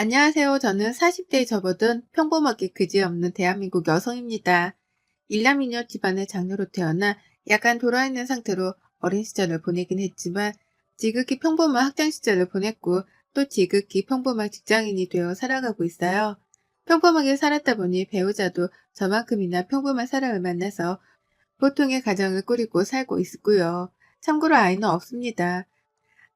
안녕하세요. 저는 40대에 접어든 평범하게 그지없는 대한민국 여성입니다. 일남이녀 집안의 장녀로 태어나 약간 돌아있는 상태로 어린 시절을 보내긴 했지만 지극히 평범한 학창 시절을 보냈고 또 지극히 평범한 직장인이 되어 살아가고 있어요. 평범하게 살았다 보니 배우자도 저만큼이나 평범한 사람을 만나서 보통의 가정을 꾸리고 살고 있고요. 참고로 아이는 없습니다.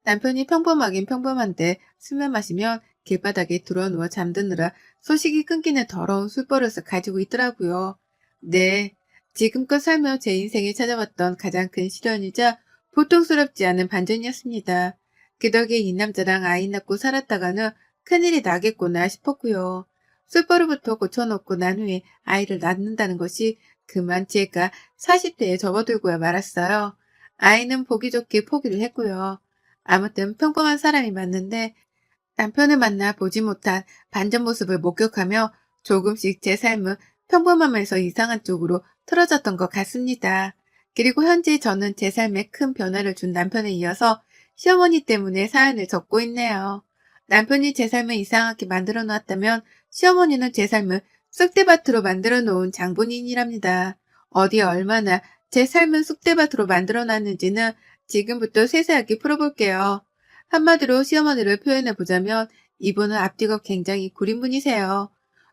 남편이 평범하긴 평범한데 술만 마시면 길바닥에 드러누워 잠드느라 소식이 끊기는 더러운 술버릇을 가지고 있더라고요. 네, 지금껏 살며 제 인생에 찾아왔던 가장 큰 시련이자 보통스럽지 않은 반전이었습니다. 그 덕에 이 남자랑 아이 낳고 살았다가는 큰일이 나겠구나 싶었고요. 술버릇부터 고쳐놓고 난 후에 아이를 낳는다는 것이 그만 제가 40대에 접어들고야 말았어요. 아이는 보기 좋게 포기를 했고요. 아무튼 평범한 사람이 맞는데 남편을 만나 보지 못한 반전 모습을 목격하며 조금씩 제 삶은 평범함에서 이상한 쪽으로 틀어졌던 것 같습니다. 그리고 현재 저는 제 삶에 큰 변화를 준 남편에 이어서 시어머니 때문에 사연을 적고 있네요. 남편이 제 삶을 이상하게 만들어 놓았다면 시어머니는 제 삶을 쑥대밭으로 만들어 놓은 장본인이랍니다. 어디 얼마나 제 삶을 쑥대밭으로 만들어 놨는지는 지금부터 세세하게 풀어볼게요. 한마디로 시어머니를 표현해 보자면 이분은 앞뒤가 굉장히 구린 분이세요.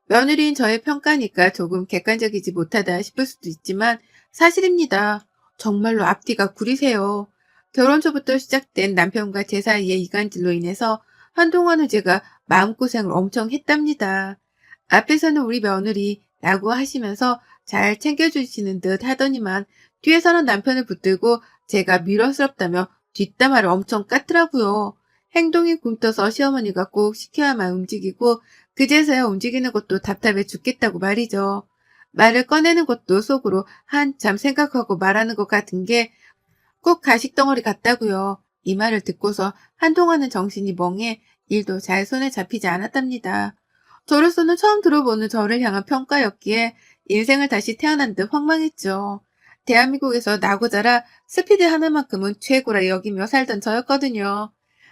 며느리인 저의 평가니까 조금 객관적이지 못하다 싶을 수도 있지만 사실입니다. 정말로 앞뒤가 구리세요. 결혼 초부터 시작된 남편과 제 사이의 이간질로 인해서 한동안은 제가 마음고생을 엄청 했답니다. 앞에서는 우리 며느리라고 하시면서 잘 챙겨주시는 듯 하더니만 뒤에서는 남편을 붙들고 제가 미련스럽다며 뒷담화를 엄청 깠더라고요. 행동이 굼떠서 시어머니가 꼭 시켜야만 움직이고 그제서야 움직이는 것도 답답해 죽겠다고 말이죠. 말을 꺼내는 것도 속으로 한참 생각하고 말하는 것 같은 게 꼭 가식덩어리 같다고요. 이 말을 듣고서 한동안은 정신이 멍해 일도 잘 손에 잡히지 않았답니다. 저로서는 처음 들어보는 저를 향한 평가였기에 인생을 다시 태어난 듯 황망했죠. 대한민국에서 나고 자라 스피드 하나만큼은 최고라 여기며 살던 저였거든요.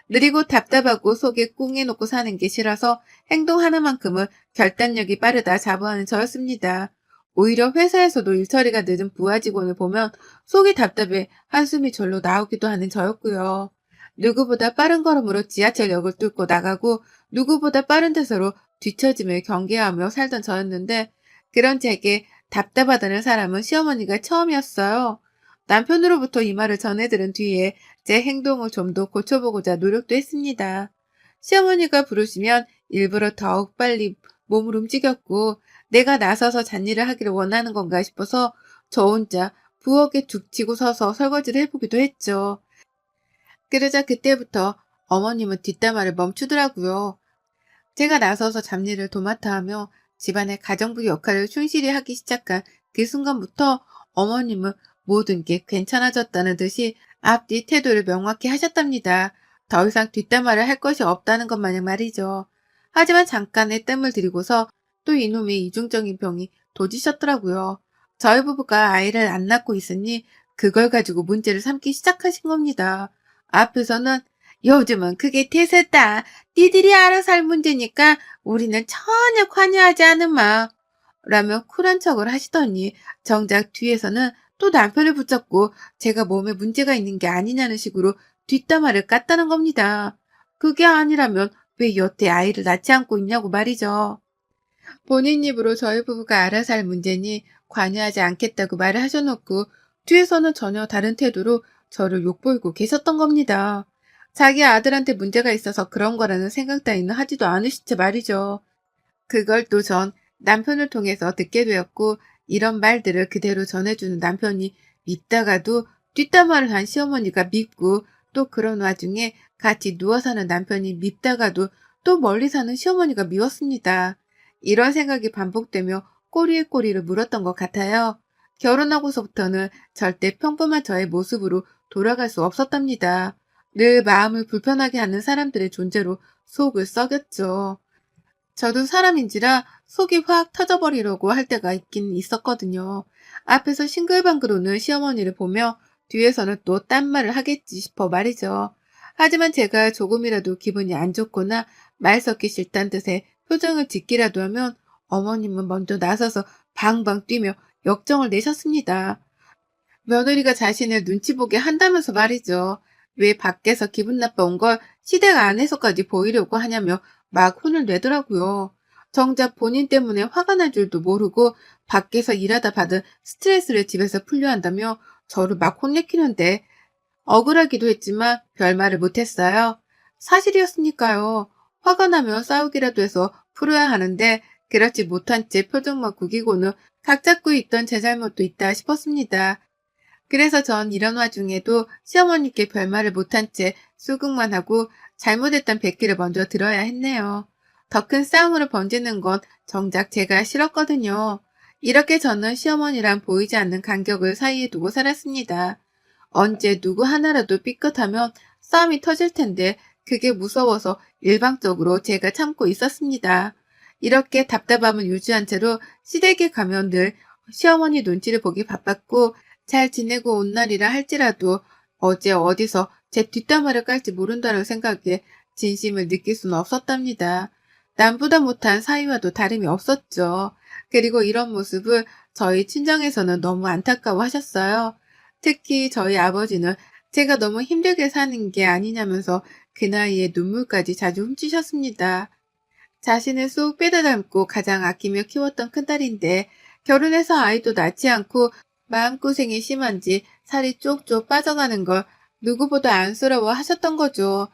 느리고 답답하고 속에 꿍해놓고 사는 게 싫어서 행동 하나만큼은 결단력이 빠르다 자부하는 저였습니다. 오히려 회사에서도 일처리가 늦은 부하 직원을 보면 속이 답답해 한숨이 절로 나오기도 하는 저였고요. 누구보다 빠른 걸음으로 지하철역을 뚫고 나가고 누구보다 빠른 대사로 뒤처짐을 경계하며 살던 저였는데 그런 제게 답답하다는 사람은 시어머니가 처음이었어요. 남편으로부터 이 말을 전해들은 뒤에 제 행동을 좀 더 고쳐보고자 노력도 했습니다. 시어머니가 부르시면 일부러 더욱 빨리 몸을 움직였고 내가 나서서 잔일을 하기를 원하는 건가 싶어서 저 혼자 부엌에 죽 치고 서서 설거지를 해보기도 했죠. 그러자 그때부터 어머님은 뒷담화를 멈추더라고요. 제가 나서서 잡일을 도맡아 하며 집안의 가정부 역할을 충실히 하기 시작한 그 순간부터 어머님은 모든 게 괜찮아졌다는 듯이 앞뒤 태도를 명확히 하셨답니다. 더 이상 뒷담화를 할 것이 없다는 것 마냥 말이죠. 하지만 잠깐의 뜸을 들이고서 또 이놈의 이중적인 병이 도지셨더라고요. 저희 부부가 아이를 안 낳고 있으니 그걸 가지고 문제를 삼기 시작하신 겁니다. 앞에서는 요즘은 그게 대세다. 니들이 알아서 할 문제니까 우리는 전혀 관여하지 않으마. 라며 쿨한 척을 하시더니 정작 뒤에서는 또 남편을 붙잡고 제가 몸에 문제가 있는 게 아니냐는 식으로 뒷담화를 깠다는 겁니다. 그게 아니라면 왜 여태 아이를 낳지 않고 있냐고 말이죠. 본인 입으로 저희 부부가 알아서 할 문제니 관여하지 않겠다고 말을 하셔놓고 뒤에서는 전혀 다른 태도로 저를 욕보이고 계셨던 겁니다. 자기 아들한테 문제가 있어서 그런 거라는 생각 따위는 하지도 않으신 채 말이죠. 그걸 또 전 남편을 통해서 듣게 되었고 이런 말들을 그대로 전해주는 남편이 믿다가도 뒷담화를 한 시어머니가 밉고 또 그런 와중에 같이 누워 사는 남편이 밉다가도 또 멀리 사는 시어머니가 미웠습니다. 이런 생각이 반복되며 꼬리에 꼬리를 물었던 것 같아요. 결혼하고서부터는 절대 평범한 저의 모습으로 돌아갈 수 없었답니다. 늘 마음을 불편하게 하는 사람들의 존재로 속을 썩였죠. 저도 사람인지라 속이 확 터져버리려고 할 때가 있긴 있었거든요. 앞에서 싱글방글 우는 시어머니를 보며 뒤에서는 또 딴 말을 하겠지 싶어 말이죠. 하지만 제가 조금이라도 기분이 안 좋거나 말 섞기 싫다는 듯의 표정을 짓기라도 하면 어머님은 먼저 나서서 방방 뛰며 역정을 내셨습니다. 며느리가 자신을 눈치 보게 한다면서 말이죠. 왜 밖에서 기분 나빠 온 걸 시댁 안에서까지 보이려고 하냐며 막 혼을 내더라고요. 정작 본인 때문에 화가 날 줄도 모르고 밖에서 일하다 받은 스트레스를 집에서 풀려 한다며 저를 막 혼내키는데 억울하기도 했지만 별말을 못했어요. 사실이었으니까요. 화가 나면 싸우기라도 해서 풀어야 하는데 그렇지 못한 채 표정만 구기고는 각 잡고 있던 제 잘못도 있다 싶었습니다. 그래서 전 이런 와중에도 시어머니께 별말을 못한 채 수긍만 하고 잘못했던 백기를 먼저 들어야 했네요. 더 큰 싸움으로 번지는 건 정작 제가 싫었거든요. 이렇게 저는 시어머니랑 보이지 않는 간격을 사이에 두고 살았습니다. 언제 누구 하나라도 삐끗하면 싸움이 터질 텐데 그게 무서워서 일방적으로 제가 참고 있었습니다. 이렇게 답답함을 유지한 채로 시댁에 가면 늘 시어머니 눈치를 보기 바빴고 잘 지내고 온 날이라 할지라도 어제 어디서 제 뒷담화를 깔지 모른다는 생각에 진심을 느낄 수는 없었답니다. 남보다 못한 사위와도 다름이 없었죠. 그리고 이런 모습을 저희 친정에서는 너무 안타까워 하셨어요. 특히 저희 아버지는 제가 너무 힘들게 사는 게 아니냐면서 그 나이에 눈물까지 자주 훔치셨습니다. 자신을 쏙 빼다 닮고 가장 아끼며 키웠던 큰딸인데 결혼해서 아이도 낳지 않고 마음고생이 심한지 살이 쪽쪽 빠져가는 걸 누구보다 안쓰러워 하셨던 거죠.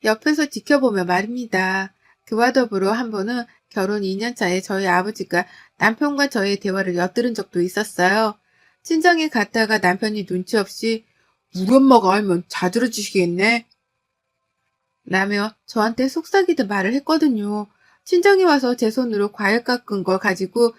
옆에서 지켜보며 말입니다. 그와 더불어 한 번은 결혼 2년 차에 저희 아버지가 남편과 저의 대화를 엿들은 적도 있었어요. 친정에 갔다가 남편이 눈치 없이 우리 엄마가 알면 자지러지시겠네 라며 저한테 속삭이듯 말을 했거든요. 친정에 와서 제 손으로 과일 깎은 걸 가지고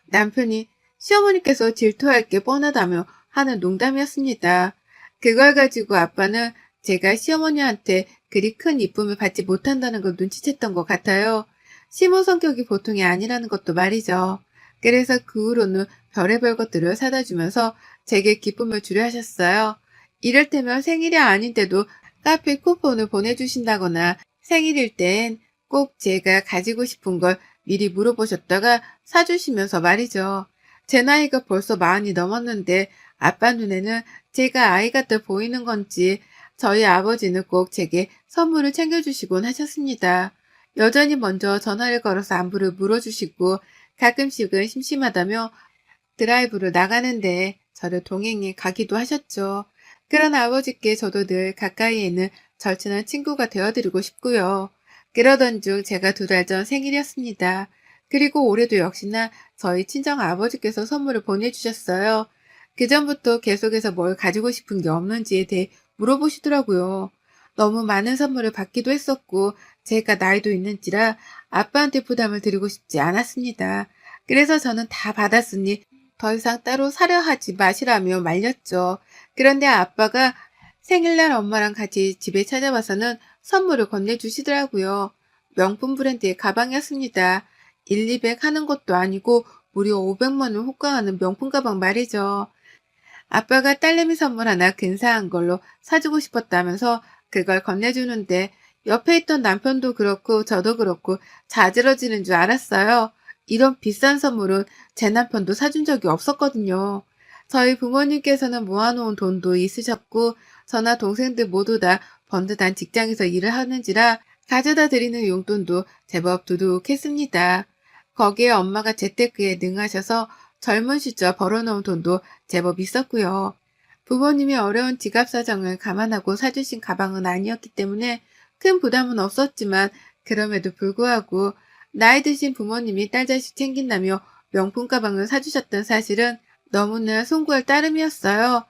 남편이 시어머니께서 질투할 게 뻔하다며 하는 농담이었습니다. 그걸 가지고 아빠는 제가 시어머니한테 그리 큰 이쁨을 받지 못한다는 걸 눈치챘던 것 같아요. 시모 성격이 보통이 아니라는 것도 말이죠. 그래서 그 후로는 별의별 것들을 사다 주면서 제게 기쁨을 주려 하셨어요. 이를테면 생일이 아닌데도 카페 쿠폰을 보내주신다거나 생일일 땐 꼭 제가 가지고 싶은 걸 미리 물어보셨다가 사주시면서 말이죠. 제 나이가 벌써 40이 넘었는데 아빠 눈에는 제가 아이 같아 보이는 건지 저희 아버지는 꼭 제게 선물을 챙겨주시곤 하셨습니다. 여전히 먼저 전화를 걸어서 안부를 물어주시고 가끔씩은 심심하다며 드라이브를 나가는데 저를 동행해 가기도 하셨죠. 그런 아버지께 저도 늘 가까이에 있는 절친한 친구가 되어드리고 싶고요. 그러던 중 제가 2달 전 생일이었습니다. 그리고 올해도 역시나 저희 친정 아버지께서 선물을 보내주셨어요. 그전부터 계속해서 뭘 가지고 싶은 게 없는지에 대해 물어보시더라고요. 너무 많은 선물을 받기도 했었고 제가 나이도 있는지라 아빠한테 부담을 드리고 싶지 않았습니다. 그래서 저는 다 받았으니 더 이상 따로 사려 하지 마시라며 말렸죠. 그런데 아빠가 생일날 엄마랑 같이 집에 찾아와서는 선물을 건네주시더라고요. 명품 브랜드의 가방이었습니다. 1, 200 하는 것도 아니고 무려 500만 원 호가하는 명품 가방 말이죠. 아빠가 딸내미 선물 하나 근사한 걸로 사주고 싶었다면서 그걸 건네주는데 옆에 있던 남편도 그렇고 저도 그렇고 자지러지는 줄 알았어요. 이런 비싼 선물은 제 남편도 사준 적이 없었거든요. 저희 부모님께서는 모아놓은 돈도 있으셨고 저나 동생들 모두 다 번듯한 직장에서 일을 하는지라 가져다 드리는 용돈도 제법 두둑했습니다. 거기에 엄마가 재테크에 능하셔서 젊은 시절 벌어놓은 돈도 제법 있었고요. 부모님이 어려운 지갑 사정을 감안하고 사주신 가방은 아니었기 때문에 큰 부담은 없었지만 그럼에도 불구하고 나이 드신 부모님이 딸 자식 챙긴다며 명품 가방을 사주셨던 사실은 너무나 송구할 따름이었어요.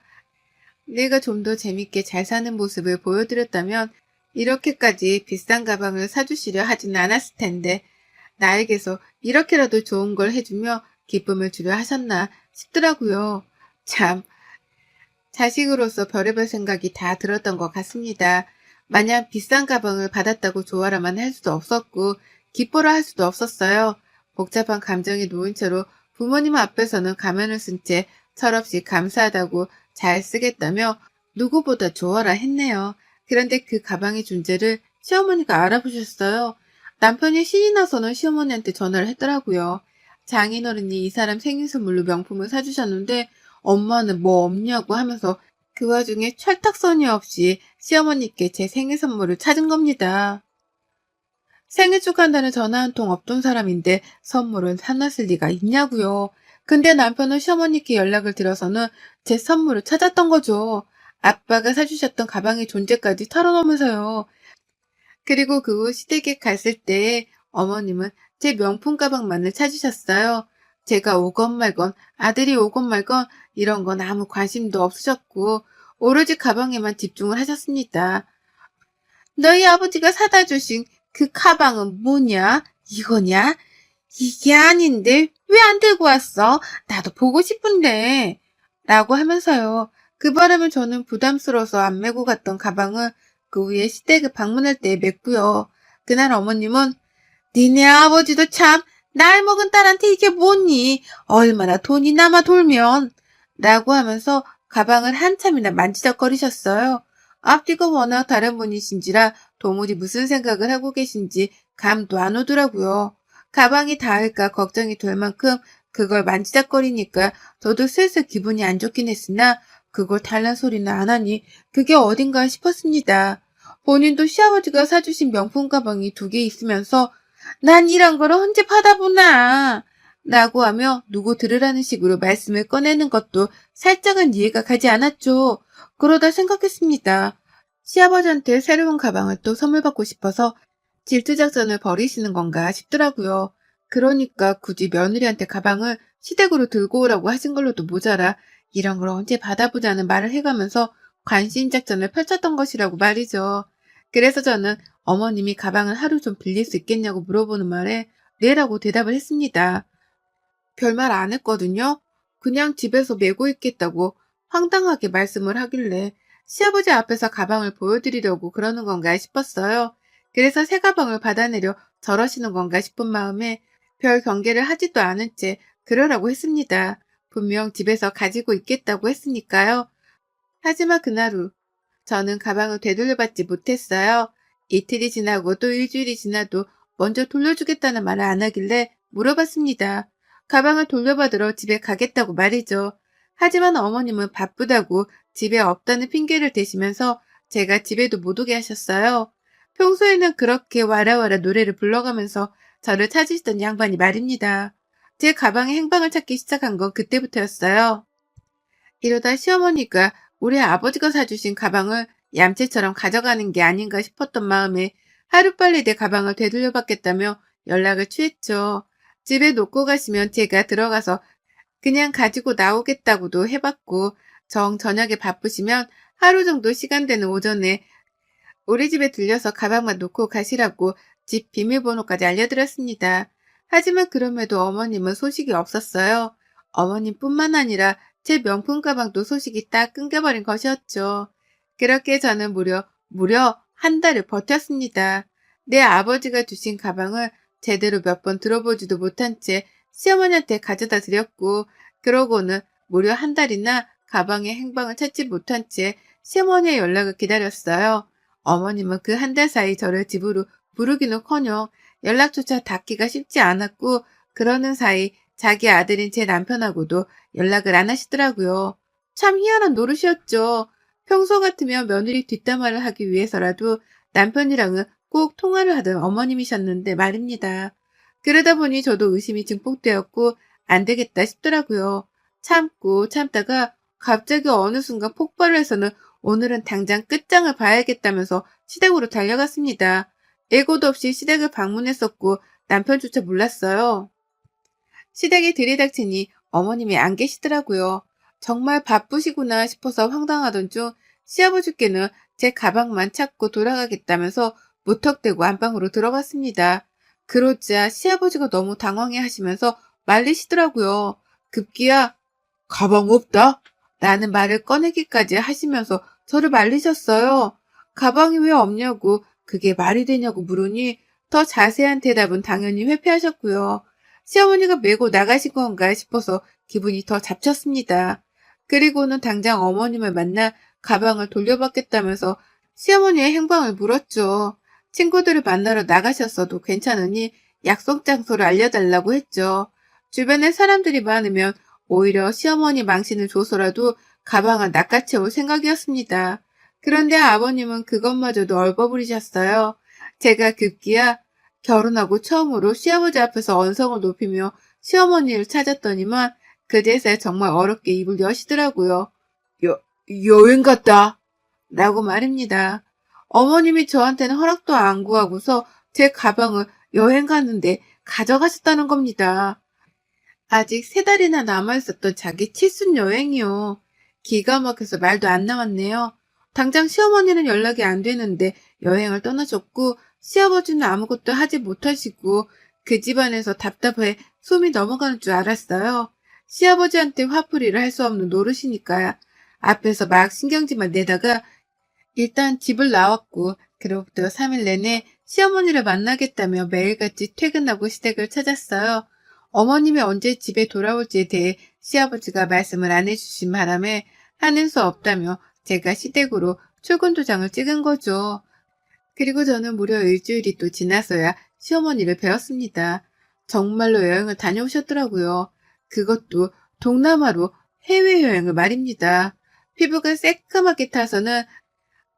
내가 좀 더 재밌게 잘 사는 모습을 보여드렸다면 이렇게까지 비싼 가방을 사주시려 하지는 않았을 텐데 나에게서 이렇게라도 좋은 걸 해주며 기쁨을 주려 하셨나 싶더라고요. 참, 자식으로서 별의별 생각이 다 들었던 것 같습니다. 마냥 비싼 가방을 받았다고 좋아라만 할 수도 없었고 기뻐라 할 수도 없었어요. 복잡한 감정에 놓인 채로 부모님 앞에서는 가면을 쓴 채 철없이 감사하다고 잘 쓰겠다며 누구보다 좋아라 했네요. 그런데 그 가방의 존재를 시어머니가 알아보셨어요. 남편이 신이 나서는 시어머니한테 전화를 했더라고요. 장인어른이 이 사람 생일 선물로 명품을 사주셨는데 엄마는 뭐 없냐고 하면서 그 와중에 철딱서니 없이 시어머니께 제 생일 선물을 찾은 겁니다. 생일 축하한다는 전화 한 통 없던 사람인데 선물은 사놨을 리가 있냐고요. 근데 남편은 시어머니께 연락을 드려서는 제 선물을 찾았던 거죠. 아빠가 사주셨던 가방의 존재까지 털어놓으면서요. 그리고 그 후 시댁에 갔을 때 어머님은 제 명품 가방만을 찾으셨어요. 제가 오건 말건 아들이 오건 말건 이런 건 아무 관심도 없으셨고 오로지 가방에만 집중을 하셨습니다. 너희 아버지가 사다 주신 그 가방은 뭐냐? 이거냐? 이게 아닌데 왜 안 들고 왔어? 나도 보고 싶은데. 라고 하면서요. 그 바람에 저는 부담스러워서 안 메고 갔던 가방을 그 후에 시댁을 방문할 때 맸고요. 그날 어머님은 니네 아버지도 참 나이 먹은 딸한테 이게 뭐니? 얼마나 돈이 남아 돌면. 라고 하면서 가방을 한참이나 만지작거리셨어요. 앞뒤가 워낙 다른 분이신지라 도무지 무슨 생각을 하고 계신지 감도 안 오더라고요. 가방이 닿을까 걱정이 될 만큼 그걸 만지작거리니까 저도 슬슬 기분이 안 좋긴 했으나 그걸 달란 소리는 안 하니 그게 어딘가 싶었습니다. 본인도 시아버지가 사주신 명품 가방이 2개 있으면서 난 이런 걸 언제 받아보나 라고 하며 누구 들으라는 식으로 말씀을 꺼내는 것도 살짝은 이해가 가지 않았죠. 그러다 생각했습니다. 시아버지한테 새로운 가방을 또 선물 받고 싶어서 질투 작전을 벌이시는 건가 싶더라고요. 그러니까 굳이 며느리한테 가방을 시댁으로 들고 오라고 하신 걸로도 모자라 이런 걸 언제 받아보자는 말을 해가면서 관심 작전을 펼쳤던 것이라고 말이죠. 그래서 저는 어머님이 가방을 하루 좀 빌릴 수 있겠냐고 물어보는 말에 네라고 대답을 했습니다. 별말 안 했거든요. 그냥 집에서 메고 있겠다고 황당하게 말씀을 하길래 시아버지 앞에서 가방을 보여드리려고 그러는 건가 싶었어요. 그래서 새 가방을 받아내려 저러시는 건가 싶은 마음에 별 경계를 하지도 않은 채 그러라고 했습니다. 분명 집에서 가지고 있겠다고 했으니까요. 하지만 그날 후 저는 가방을 되돌려받지 못했어요. 이틀이 지나고 또 일주일이 지나도 먼저 돌려주겠다는 말을 안 하길래 물어봤습니다. 가방을 돌려받으러 집에 가겠다고 말이죠. 하지만 어머님은 바쁘다고 집에 없다는 핑계를 대시면서 제가 집에도 못 오게 하셨어요. 평소에는 그렇게 와라와라 노래를 불러가면서 저를 찾으시던 양반이 말입니다. 제 가방의 행방을 찾기 시작한 건 그때부터였어요. 이러다 시어머니가 우리 아버지가 사주신 가방을 얌체처럼 가져가는 게 아닌가 싶었던 마음에 하루빨리 내 가방을 되돌려받겠다며 연락을 취했죠. 집에 놓고 가시면 제가 들어가서 그냥 가지고 나오겠다고도 해봤고 저녁에 바쁘시면 하루 정도 시간 되는 오전에 우리 집에 들려서 가방만 놓고 가시라고 집 비밀번호까지 알려드렸습니다. 하지만 그럼에도 어머님은 소식이 없었어요. 어머님뿐만 아니라 제 명품 가방도 소식이 딱 끊겨버린 것이었죠. 그렇게 저는 무려 한 달을 버텼습니다. 내 아버지가 주신 가방을 제대로 몇 번 들어보지도 못한 채 시어머니한테 가져다 드렸고 그러고는 무려 한 달이나 가방의 행방을 찾지 못한 채 시어머니의 연락을 기다렸어요. 어머님은 그 한 달 사이 저를 집으로 부르기는커녕 연락조차 닿기가 쉽지 않았고 그러는 사이 자기 아들인 제 남편하고도 연락을 안 하시더라고요. 참 희한한 노릇이었죠. 평소 같으면 며느리 뒷담화를 하기 위해서라도 남편이랑은 꼭 통화를 하던 어머님이셨는데 말입니다. 그러다 보니 저도 의심이 증폭되었고 안 되겠다 싶더라고요. 참고 참다가 갑자기 어느 순간 폭발을 해서는 오늘은 당장 끝장을 봐야겠다면서 시댁으로 달려갔습니다. 예고도 없이 시댁을 방문했었고 남편조차 몰랐어요. 시댁에 들이닥치니 어머님이 안 계시더라고요. 정말 바쁘시구나 싶어서 황당하던 중 시아버지께는 제 가방만 찾고 돌아가겠다면서 무턱대고 안방으로 들어갔습니다. 그러자 시아버지가 너무 당황해 하시면서 말리시더라고요. 급기야 가방 없다? 라는 말을 꺼내기까지 하시면서 저를 말리셨어요. 가방이 왜 없냐고 그게 말이 되냐고 물으니 더 자세한 대답은 당연히 회피하셨고요. 시어머니가 메고 나가신 건가 싶어서 기분이 더 잡쳤습니다. 그리고는 당장 어머님을 만나 가방을 돌려받겠다면서 시어머니의 행방을 물었죠. 친구들을 만나러 나가셨어도 괜찮으니 약속 장소를 알려달라고 했죠. 주변에 사람들이 많으면 오히려 시어머니 망신을 줘서라도 가방을 낚아채올 생각이었습니다. 그런데 아버님은 그것마저도 얼버무리셨어요. 제가 급기야 결혼하고 처음으로 시아버지 앞에서 언성을 높이며 시어머니를 찾았더니만 그제서야 정말 어렵게 입을 여시더라고요. 여행 갔다. 라고 말입니다. 어머님이 저한테는 허락도 안 구하고서 제 가방을 여행 가는데 가져가셨다는 겁니다. 아직 3달이나 남아있었던 자기 칠순 여행이요. 기가 막혀서 말도 안 나왔네요. 당장 시어머니는 연락이 안 되는데 여행을 떠나셨고 시아버지는 아무것도 하지 못하시고 그 집안에서 답답해 숨이 넘어가는 줄 알았어요. 시아버지한테 화풀이를 할 수 없는 노릇이니까 앞에서 막 신경질만 내다가 일단 집을 나왔고 그로부터 3일 내내 시어머니를 만나겠다며 매일같이 퇴근하고 시댁을 찾았어요. 어머님이 언제 집에 돌아올지에 대해 시아버지가 말씀을 안 해주신 바람에 하는 수 없다며 제가 시댁으로 출근 도장을 찍은 거죠. 그리고 저는 무려 일주일이 또 지나서야 시어머니를 뵈었습니다. 정말로 여행을 다녀오셨더라고요. 그것도 동남아로 해외여행을 말입니다. 피부가 새까맣게 타서는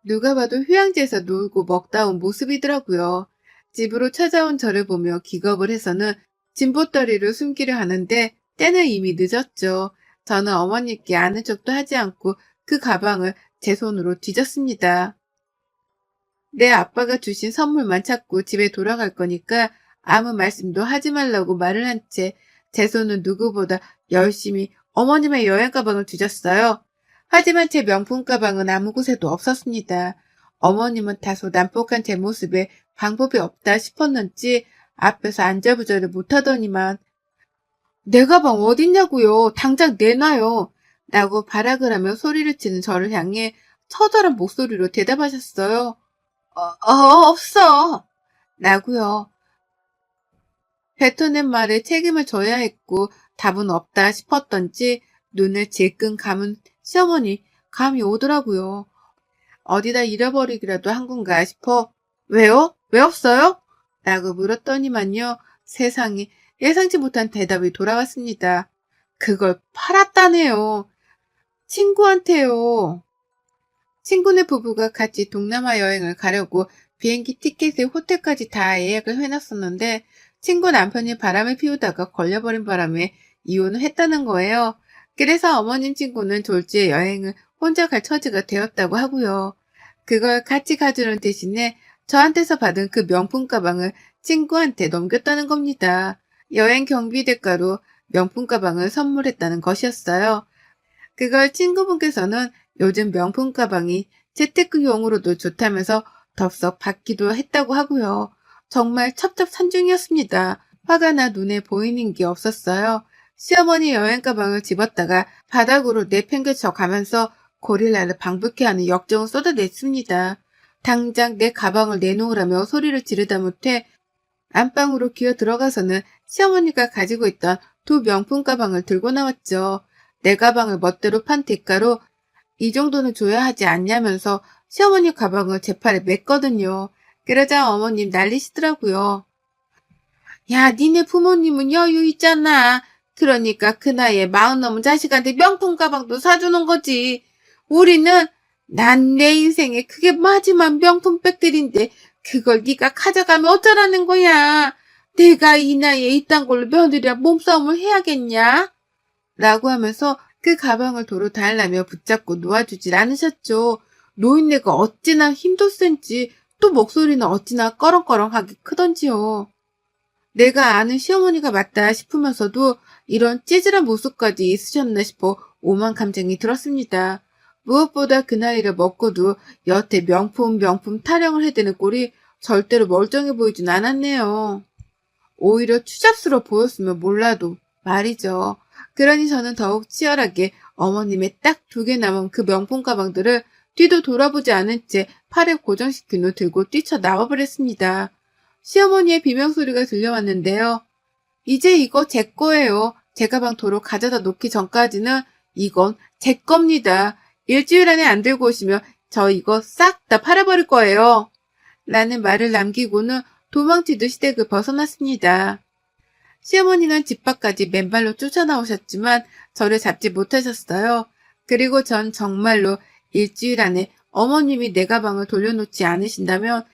누가 봐도 휴양지에서 놀고 먹다 온 모습이더라고요. 집으로 찾아온 저를 보며 기겁을 해서는 진보떨이를 숨기려 하는데 때는 이미 늦었죠. 저는 어머니께 아는 척도 하지 않고 그 가방을 제 손으로 뒤졌습니다. 내 아빠가 주신 선물만 찾고 집에 돌아갈 거니까 아무 말씀도 하지 말라고 말을 한 채 제 손은 누구보다 열심히 어머님의 여행 가방을 뒤졌어요. 하지만 제 명품 가방은 아무 곳에도 없었습니다. 어머님은 다소 난폭한 제 모습에 방법이 없다 싶었는지 앞에서 안절부절을 못하더니만 내 가방 어딨냐고요. 당장 내놔요. 라고 발악을 하며 소리를 치는 저를 향해 처절한 목소리로 대답하셨어요. 없어. 라고요. 뱉어낸 말에 책임을 져야 했고 답은 없다 싶었던지 눈을 질끈 감은 시어머니 감이 오더라고요. 어디다 잃어버리기라도 한 건가 싶어 왜요? 왜 없어요? 라고 물었더니만요. 세상에 예상치 못한 대답이 돌아왔습니다. 그걸 팔았다네요. 친구한테요. 친구네 부부가 같이 동남아 여행을 가려고 비행기 티켓에 호텔까지 다 예약을 해놨었는데 친구 남편이 바람을 피우다가 걸려버린 바람에 이혼을 했다는 거예요. 그래서 어머님 친구는 졸지에 여행을 혼자 갈 처지가 되었다고 하고요. 그걸 같이 가주는 대신에 저한테서 받은 그 명품 가방을 친구한테 넘겼다는 겁니다. 여행 경비 대가로 명품 가방을 선물했다는 것이었어요. 그걸 친구분께서는 요즘 명품 가방이 재테크용으로도 좋다면서 덥석 받기도 했다고 하고요. 정말 첩첩산중이었습니다. 화가 나 눈에 보이는 게 없었어요. 시어머니 여행 가방을 집었다가 바닥으로 내팽개쳐 가면서 고릴라를 방불케 하는 역정을 쏟아냈습니다. 당장 내 가방을 내놓으라며 소리를 지르다 못해 안방으로 기어 들어가서는 시어머니가 가지고 있던 2 명품 가방을 들고 나왔죠. 내 가방을 멋대로 판 대가로 이 정도는 줘야 하지 않냐면서 시어머니 가방을 제 팔에 맸거든요. 그러자 어머님 난리시더라고요. 야, 니네 부모님은 여유 있잖아. 그러니까 그 나이에 40 넘은 자식한테 명품 가방도 사주는 거지. 우리는 난 내 인생에 그게 마지막 명품 백들인데 그걸 네가 가져가면 어쩌라는 거야. 내가 이 나이에 이딴 걸로 며느리랑 몸싸움을 해야겠냐? 라고 하면서 그 가방을 도로 달라며 붙잡고 놓아주질 않으셨죠. 노인네가 어찌나 힘도 센지 또 목소리는 어찌나 꺼렁꺼렁하게 크던지요. 내가 아는 시어머니가 맞다 싶으면서도 이런 찌질한 모습까지 있으셨나 싶어 오만 감정이 들었습니다. 무엇보다 그 나이를 먹고도 여태 명품 타령을 해대는 꼴이 절대로 멀쩡해 보이진 않았네요. 오히려 추잡스러워 보였으면 몰라도 말이죠. 그러니 저는 더욱 치열하게 어머님의 딱 2개 남은 그 명품 가방들을 뒤도 돌아보지 않은 채 팔에 고정시킨 후 들고 뛰쳐나와버렸습니다. 시어머니의 비명소리가 들려왔는데요. 이제 이거 제 거예요. 제 가방 도로 가져다 놓기 전까지는 이건 제 겁니다. 일주일 안에 안 들고 오시면 저 이거 싹 다 팔아버릴 거예요. 라는 말을 남기고는 도망치듯 시댁을 벗어났습니다. 시어머니는 집 밖까지 맨발로 쫓아나오셨지만 저를 잡지 못하셨어요. 그리고 전 정말로 일주일 안에 어머님이 내 가방을 돌려놓지 않으신다면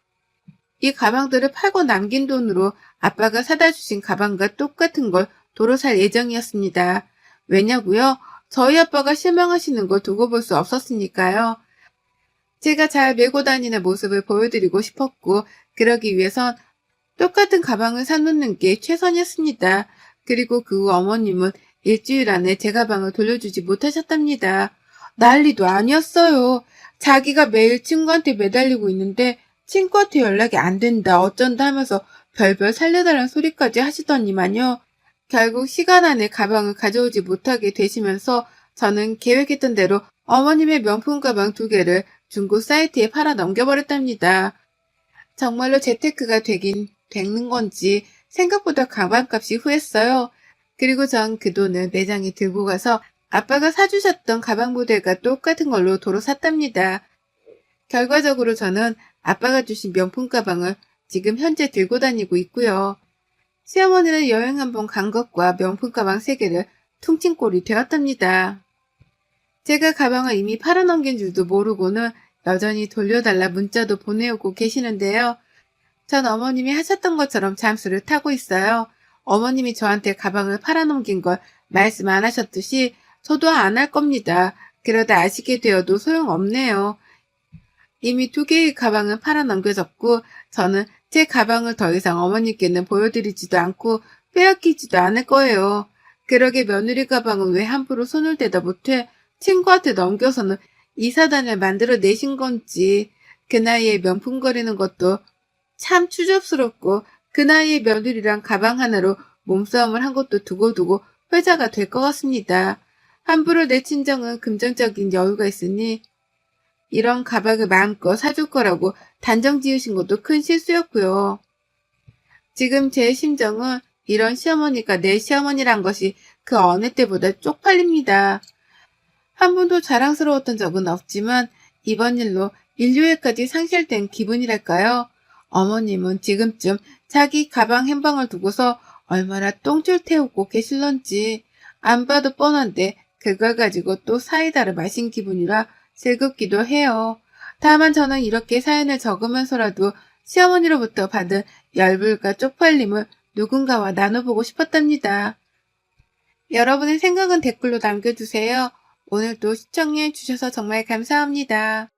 이 가방들을 팔고 남긴 돈으로 아빠가 사다 주신 가방과 똑같은 걸 도로 살 예정이었습니다. 왜냐고요? 저희 아빠가 실망하시는 걸 두고 볼 수 없었으니까요. 제가 잘 메고 다니는 모습을 보여드리고 싶었고 그러기 위해선 똑같은 가방을 사놓는 게 최선이었습니다. 그리고 그 후 어머님은 일주일 안에 제 가방을 돌려주지 못하셨답니다. 난리도 아니었어요. 자기가 매일 친구한테 매달리고 있는데 친구한테 연락이 안 된다 어쩐다 하면서 별별 살려달라는 소리까지 하시더니만요. 결국 시간 안에 가방을 가져오지 못하게 되시면서 저는 계획했던 대로 어머님의 명품 가방 2개를 중고 사이트에 팔아 넘겨버렸답니다. 정말로 재테크가 되는 건지 생각보다 가방값이 후했어요. 그리고 전 그 돈을 매장에 들고 가서 아빠가 사주셨던 가방 모델과 똑같은 걸로 도로 샀답니다. 결과적으로 저는 아빠가 주신 명품 가방을 지금 현재 들고 다니고 있고요. 시어머니는 여행 한번 간 것과 명품 가방 3개를 퉁친 꼴이 되었답니다. 제가 가방을 이미 팔아넘긴 줄도 모르고는 여전히 돌려달라 문자도 보내오고 계시는데요. 전 어머님이 하셨던 것처럼 잠수를 타고 있어요. 어머님이 저한테 가방을 팔아넘긴 걸 말씀 안 하셨듯이 저도 안 할 겁니다. 그러다 아시게 되어도 소용없네요. 이미 2개의 가방은 팔아넘겨졌고 저는 제 가방을 더 이상 어머님께는 보여드리지도 않고 빼앗기지도 않을 거예요. 그러게 며느리 가방은 왜 함부로 손을 대다 못해 친구한테 넘겨서는 이사단을 만들어내신 건지 그 나이에 명품 거리는 것도 참 추접스럽고 그 나이에 며느리랑 가방 하나로 몸싸움을 한 것도 두고두고 회자가 될 것 같습니다. 함부로 내 친정은 금전적인 여유가 있으니 이런 가방을 마음껏 사줄 거라고 단정 지으신 것도 큰 실수였고요. 지금 제 심정은 이런 시어머니가 내 시어머니란 것이 그 어느 때보다 쪽팔립니다. 한 번도 자랑스러웠던 적은 없지만 이번 일로 인류애까지 상실된 기분이랄까요? 어머님은 지금쯤 자기 가방 한 방을 두고서 얼마나 똥줄 태우고 계실런지 안 봐도 뻔한데 그걸 가지고 또 사이다를 마신 기분이라 슬굼기도 해요. 다만 저는 이렇게 사연을 적으면서라도 시어머니로부터 받은 열불과 쪽팔림을 누군가와 나눠보고 싶었답니다. 여러분의 생각은 댓글로 남겨주세요. 오늘도 시청해 주셔서 정말 감사합니다.